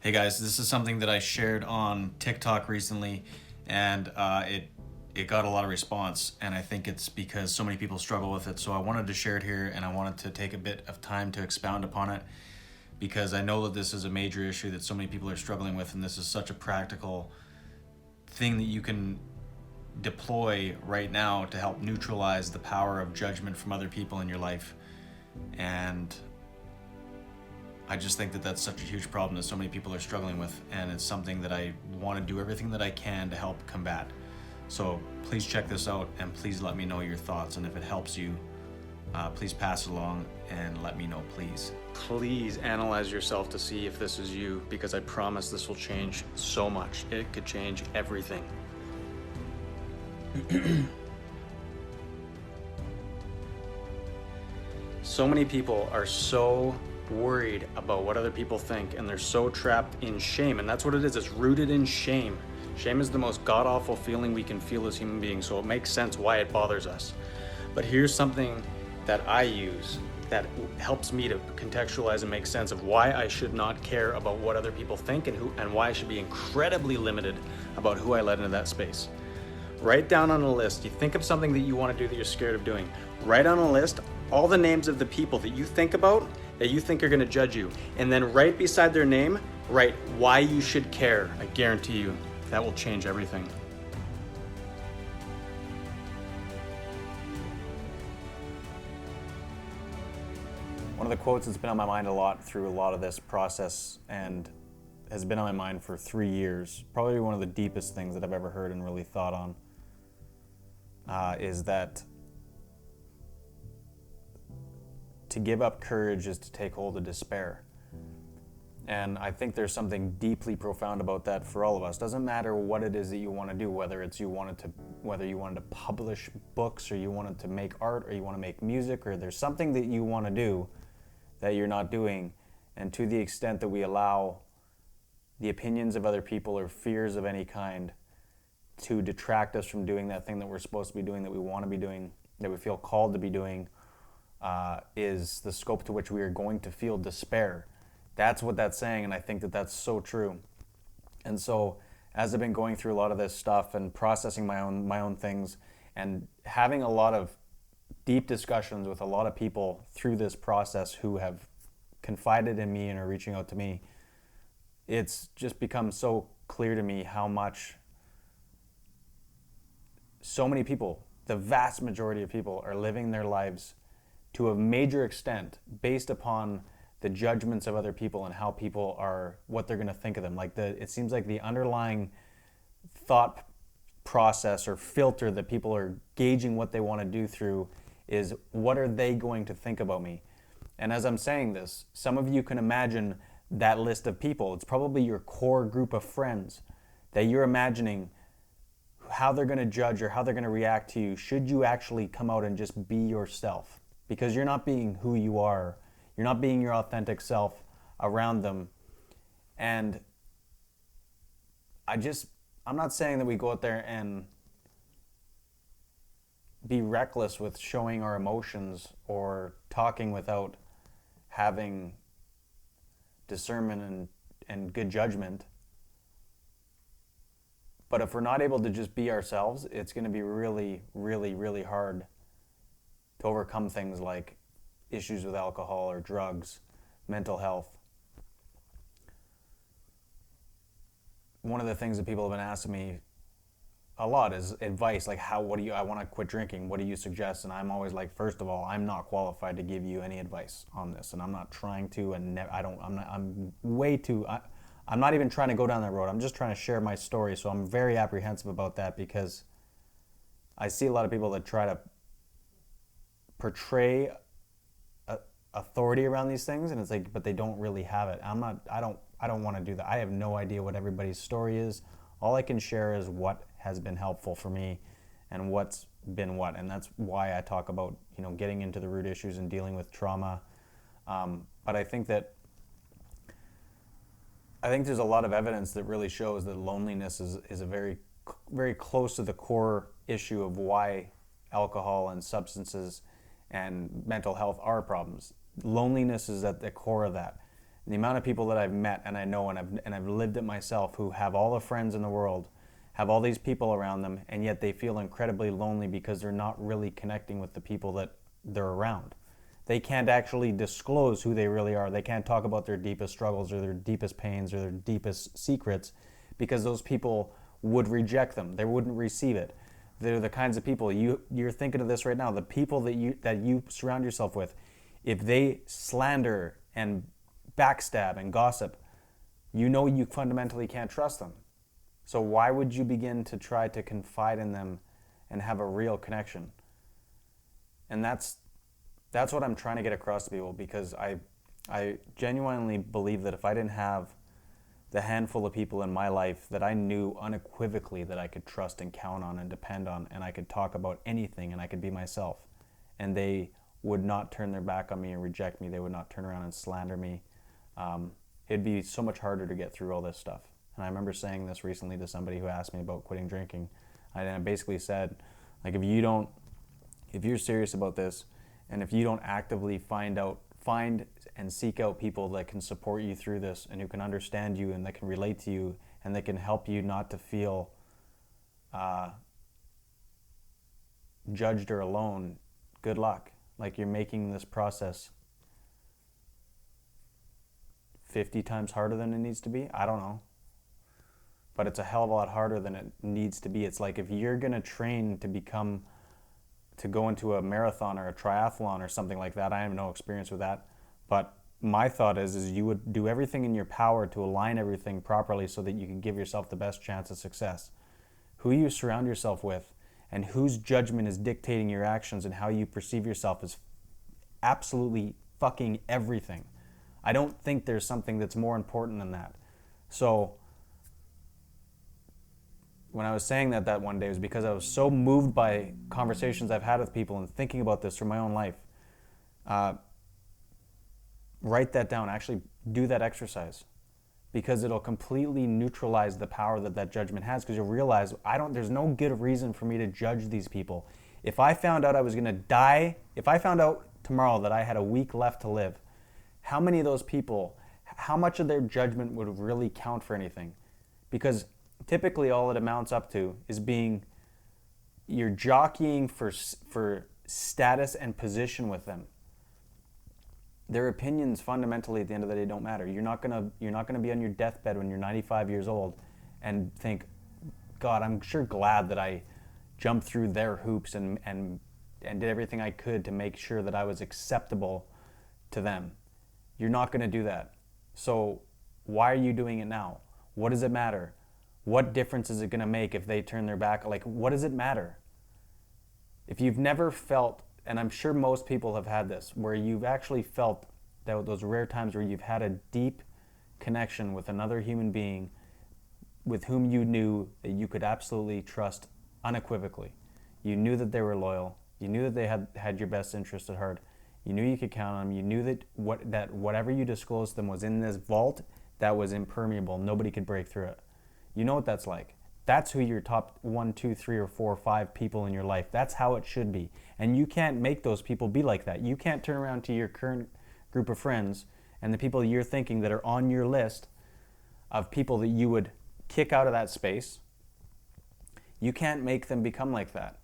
Hey guys, this is something that I shared on TikTok recently, and it got a lot of response, and I think it's because so many people struggle with it. So I wanted to share it here, and I wanted to take a bit of time to expound upon it because I know that this is a major issue that so many people are struggling with, and this is such a practical thing that you can deploy right now to help neutralize the power of judgment from other people in your life. And I just think that that's such a huge problem that so many people are struggling with, and it's something that I want to do everything that I can to help combat. So please check this out, and please let me know your thoughts, and if it helps you, please pass it along and let me know, please. Please analyze yourself to see if this is you, because I promise this will change so much. It could change everything. So many people are so worried about what other people think, and they're so trapped in shame, and that's what it is. It's rooted in shame. Shame is the most god-awful feeling we can feel as human beings, so it makes sense why it bothers us. But here's something that I use that helps me to contextualize and make sense of why I should not care about what other people think, and why I should be incredibly limited about who I let into that space. Write down on a list. You think of something that you want to do that you're scared of doing. Write on a list all the names of the people that you think about that you think are going to judge you. And then right beside their name, write why you should care. I guarantee you that will change everything. One of the quotes that's been on my mind a lot through a lot of this process and has been on my mind for 3 years, probably one of the deepest things that I've ever heard and really thought on, is that to give up courage is to take hold of despair. And I think there's something deeply profound about that for all of us. Doesn't matter what it is that you want to do, whether you wanted to publish books, or you wanted to make art, or you want to make music, or there's something that you want to do that you're not doing. And to the extent that we allow the opinions of other people or fears of any kind to detract us from doing that thing that we're supposed to be doing, that we want to be doing, that we feel called to be doing, is the scope to which we are going to feel despair. That's what that's saying, and I think that that's so true. And so as I've been going through a lot of this stuff and processing my own things and having a lot of deep discussions with a lot of people through this process who have confided in me and are reaching out to me, it's just become so clear to me how much so many people, the vast majority of people, are living their lives to a major extent based upon the judgments of other people and how people are, what they're going to think of them. It seems like the underlying thought process or filter that people are gauging what they want to do through is, what are they going to think about me? And as I'm saying this, some of you can imagine that list of people. It's probably your core group of friends that you're imagining how they're going to judge or how they're going to react to you should you actually come out and just be yourself, because you're not being who you are. You're not being your authentic self around them. And I'm not saying that we go out there and be reckless with showing our emotions or talking without having discernment and good judgment. But if we're not able to just be ourselves, it's going to be really, really, really hard to overcome things like issues with alcohol or drugs, mental health. One of the things that people have been asking me a lot is advice, like I want to quit drinking. What do you suggest? And I'm always like, first of all, I'm not qualified to give you any advice on this, and I'm not trying to, and I'm not even trying to go down that road. I'm just trying to share my story. So I'm very apprehensive about that, because I see a lot of people that try to portray authority around these things, and it's like, but they don't really have it. I don't want to do that. I have no idea what everybody's story is. All I can share is what has been helpful for me and what's been what, and that's why I talk about, getting into the root issues and dealing with trauma. But I think there's a lot of evidence that really shows that loneliness is a very, very close to the core issue of why alcohol and substances and mental health are problems. Loneliness is at the core of that. The amount of people that I've met and I know and I've lived it myself who have all the friends in the world, have all these people around them, and yet they feel incredibly lonely because they're not really connecting with the people that they're around. They can't actually disclose who they really are. They can't talk about their deepest struggles or their deepest pains or their deepest secrets because those people would reject them. They wouldn't receive it. They're the kinds of people, you're thinking of this right now, the people that you surround yourself with, if they slander and backstab and gossip, you know you fundamentally can't trust them. So why would you begin to try to confide in them and have a real connection? And that's what I'm trying to get across to people, because I genuinely believe that if I didn't have the handful of people in my life that I knew unequivocally that I could trust and count on and depend on, and I could talk about anything and I could be myself, and they would not turn their back on me and reject me, they would not turn around and slander me, it'd be so much harder to get through all this stuff. And I remember saying this recently to somebody who asked me about quitting drinking. I basically said, like, if you're serious about this, and if you don't actively find and seek out people that can support you through this and who can understand you and that can relate to you and that can help you not to feel judged or alone, good luck. Like, you're making this process 50 times harder than it needs to be. I don't know. But it's a hell of a lot harder than it needs to be. It's like if you're going to train to go into a marathon or a triathlon or something like that. I have no experience with that. But my thought is you would do everything in your power to align everything properly so that you can give yourself the best chance of success. Who you surround yourself with and whose judgment is dictating your actions and how you perceive yourself is absolutely fucking everything. I don't think there's something that's more important than that. So when I was saying that one day, it was because I was so moved by conversations I've had with people and thinking about this through my own life. Write that down. Actually do that exercise, because it'll completely neutralize the power that judgment has, because you'll realize there's no good reason for me to judge these people. If I found out I was going to die, if I found out tomorrow that I had a week left to live, how many of those people, how much of their judgment would really count for anything? Because typically all it amounts up to is you're jockeying for status and position with them. Their opinions fundamentally at the end of the day don't matter. You're not gonna be on your deathbed when you're 95 years old and think, God, I'm sure glad that I jumped through their hoops and did everything I could to make sure that I was acceptable to them. You're not gonna do that. So why are you doing it now? What does it matter? What difference is it gonna make if they turn their back? Like, what does it matter? If you've never felt, and I'm sure most people have had this, where you've actually felt those rare times where you've had a deep connection with another human being with whom you knew that you could absolutely trust unequivocally. You knew that they were loyal. You knew that they had your best interest at heart. You knew you could count on them. You knew that whatever you disclosed to them was in this vault that was impermeable. Nobody could break through it. You know what that's like. That's who your top 1, 2, 3, or 4, or 5 people in your life. That's how it should be. And you can't make those people be like that. You can't turn around to your current group of friends and the people you're thinking that are on your list of people that you would kick out of that space. You can't make them become like that.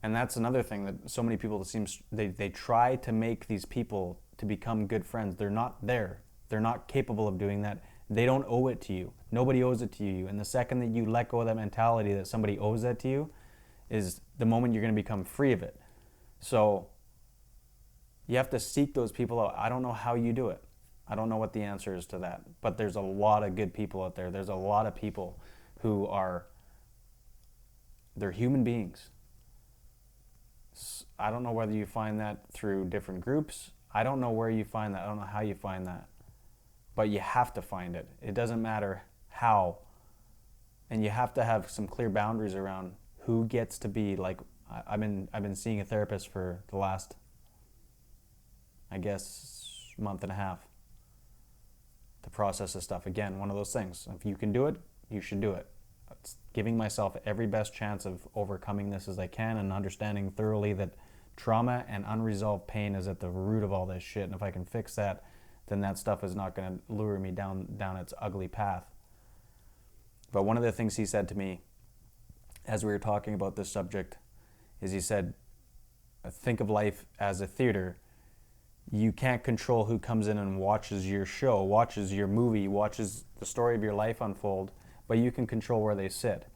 And that's another thing that so many people, they try to make these people to become good friends. They're not there. They're not capable of doing that. They don't owe it to you. Nobody owes it to you. And the second that you let go of that mentality that somebody owes that to you is the moment you're going to become free of it. So you have to seek those people out. I don't know how you do it. I don't know what the answer is to that. But there's a lot of good people out there. There's a lot of people who they're human beings. I don't know whether you find that through different groups. I don't know where you find that. I don't know how you find that. But you have to find it. It doesn't matter how. And you have to have some clear boundaries around who gets to be like. I've been seeing a therapist for the last, I guess, month and a half to process this stuff. Again, one of those things. If you can do it, you should do it. It's giving myself every best chance of overcoming this as I can and understanding thoroughly that trauma and unresolved pain is at the root of all this shit. And if I can fix that, then that stuff is not going to lure me down its ugly path. But one of the things he said to me as we were talking about this subject is he said, think of life as a theater. You can't control who comes in and watches your show, watches your movie, watches the story of your life unfold, but you can control where they sit.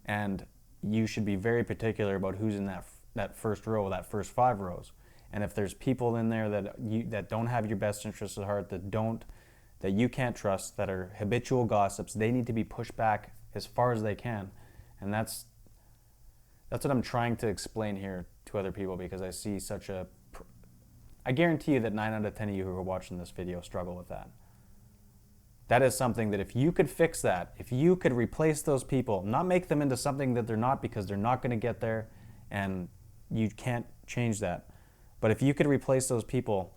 And you should be very particular about who's in that first row, that first 5 rows. And if there's people in there that don't have your best interests at heart, that you can't trust, that are habitual gossips, they need to be pushed back as far as they can. And that's what I'm trying to explain here to other people, because I see I guarantee you that 9 out of 10 of you who are watching this video struggle with that. That is something that if you could fix that, if you could replace those people, not make them into something that they're not, because they're not going to get there and you can't change that. But if you could replace those people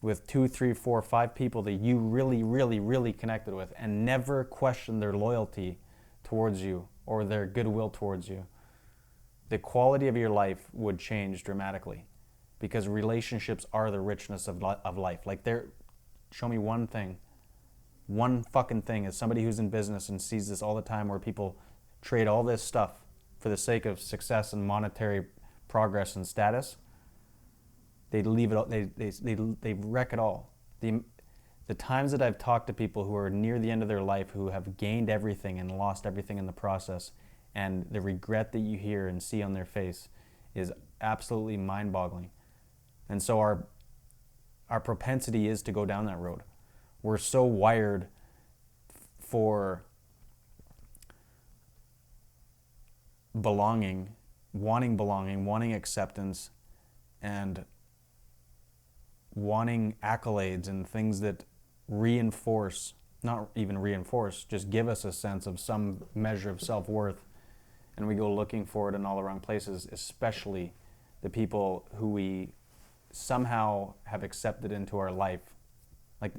with 2, 3, 4, 5 people that you really, really, really connected with and never question their loyalty towards you or their goodwill towards you, the quality of your life would change dramatically, because relationships are the richness of life. Like, show me one fucking thing, as somebody who's in business and sees this all the time, where people trade all this stuff for the sake of success and monetary progress and status. They leave it all, they wreck it all. The times that I've talked to people who are near the end of their life, who have gained everything and lost everything in the process, and the regret that you hear and see on their face is absolutely mind-boggling. And so our propensity is to go down that road. We're so wired for belonging, wanting acceptance, and wanting accolades and things that not even reinforce, just give us a sense of some measure of self-worth. And we go looking for it in all the wrong places, especially the people who we somehow have accepted into our life. Like,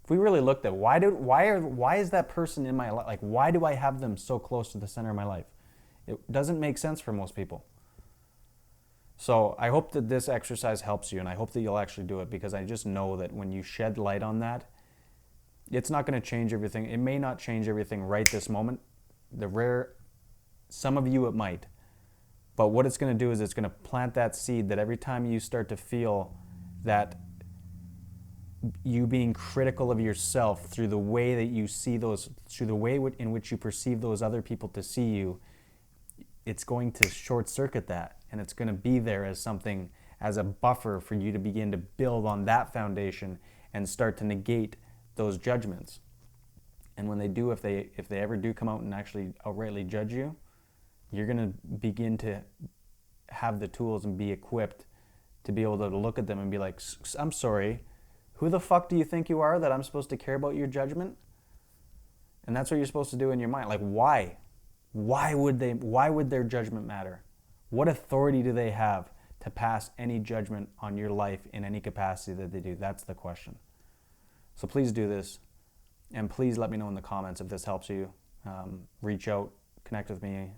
if we really looked at why is that person in my life? Like, why do I have them so close to the center of my life? It doesn't make sense for most people. So I hope that this exercise helps you, and I hope that you'll actually do it, because I just know that when you shed light on that, it's not going to change everything. It may not change everything right this moment. Some of you it might. But what it's going to do is it's going to plant that seed that every time you start to feel that you being critical of yourself through the way that you see through the way in which you perceive those other people to see you, it's going to short circuit that, and it's going to be there as something, as a buffer for you to begin to build on that foundation and start to negate those judgments. And when they do, if they ever do come out and actually outrightly judge you, you're going to begin to have the tools and be equipped to be able to look at them and be like, I'm sorry, who the fuck do you think you are that I'm supposed to care about your judgment? And that's what you're supposed to do in your mind. Like, why? Why would their judgment matter? What authority do they have to pass any judgment on your life in any capacity that they do? That's the question. So please do this, and please let me know in the comments if this helps you. Reach out, connect with me.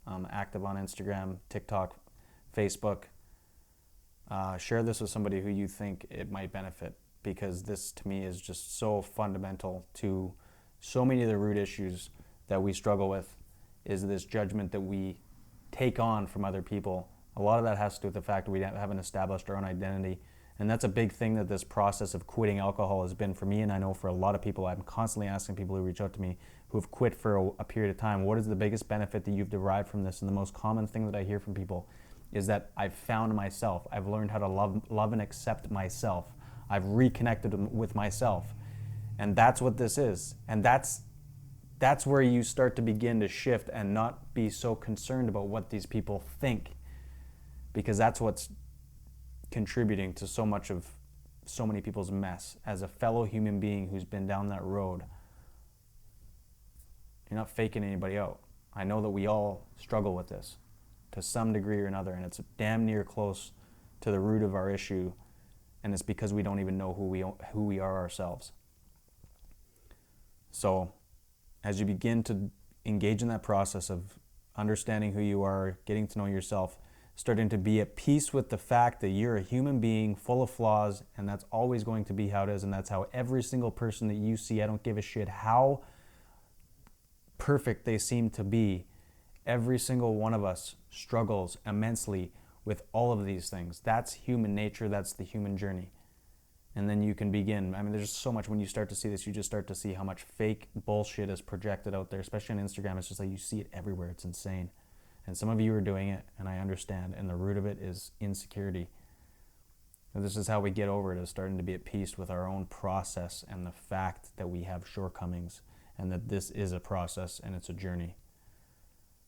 I'm active on Instagram, TikTok, Facebook. Share this with somebody who you think it might benefit, because this to me is just so fundamental to so many of the root issues that we struggle with, is this judgment that we take on from other people. A lot of that has to do with the fact that we haven't established our own identity. And that's a big thing that this process of quitting alcohol has been for me, and I know for a lot of people. I'm constantly asking people who reach out to me who have quit for a period of time, what is the biggest benefit that you've derived from this? And the most common thing that I hear from people is that I've found myself. I've learned how to love and accept myself. I've reconnected with myself. And that's what this is. And that's where you start to begin to shift and not be so concerned about what these people think, because that's what's contributing to so many people's mess. As a fellow human being who's been down that road, you're not faking anybody out. I know that we all struggle with this to some degree or another, and it's damn near close to the root of our issue, and it's because we don't even know who we are ourselves. So as you begin to engage in that process of understanding who you are, getting to know yourself, starting to be at peace with the fact that you're a human being full of flaws, and that's always going to be how it is, and that's how every single person that you see, I don't give a shit how perfect they seem to be, every single one of us struggles immensely with all of these things. That's human nature, that's the human journey. And then you can begin. I mean, there's so much, when you start to see this, you just start to see how much fake bullshit is projected out there, especially on Instagram. It's just like you see it everywhere. It's insane. And some of you are doing it, and I understand. And the root of it is insecurity. And this is how we get over it, is starting to be at peace with our own process and the fact that we have shortcomings and that this is a process and it's a journey.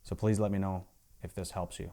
So please let me know if this helps you.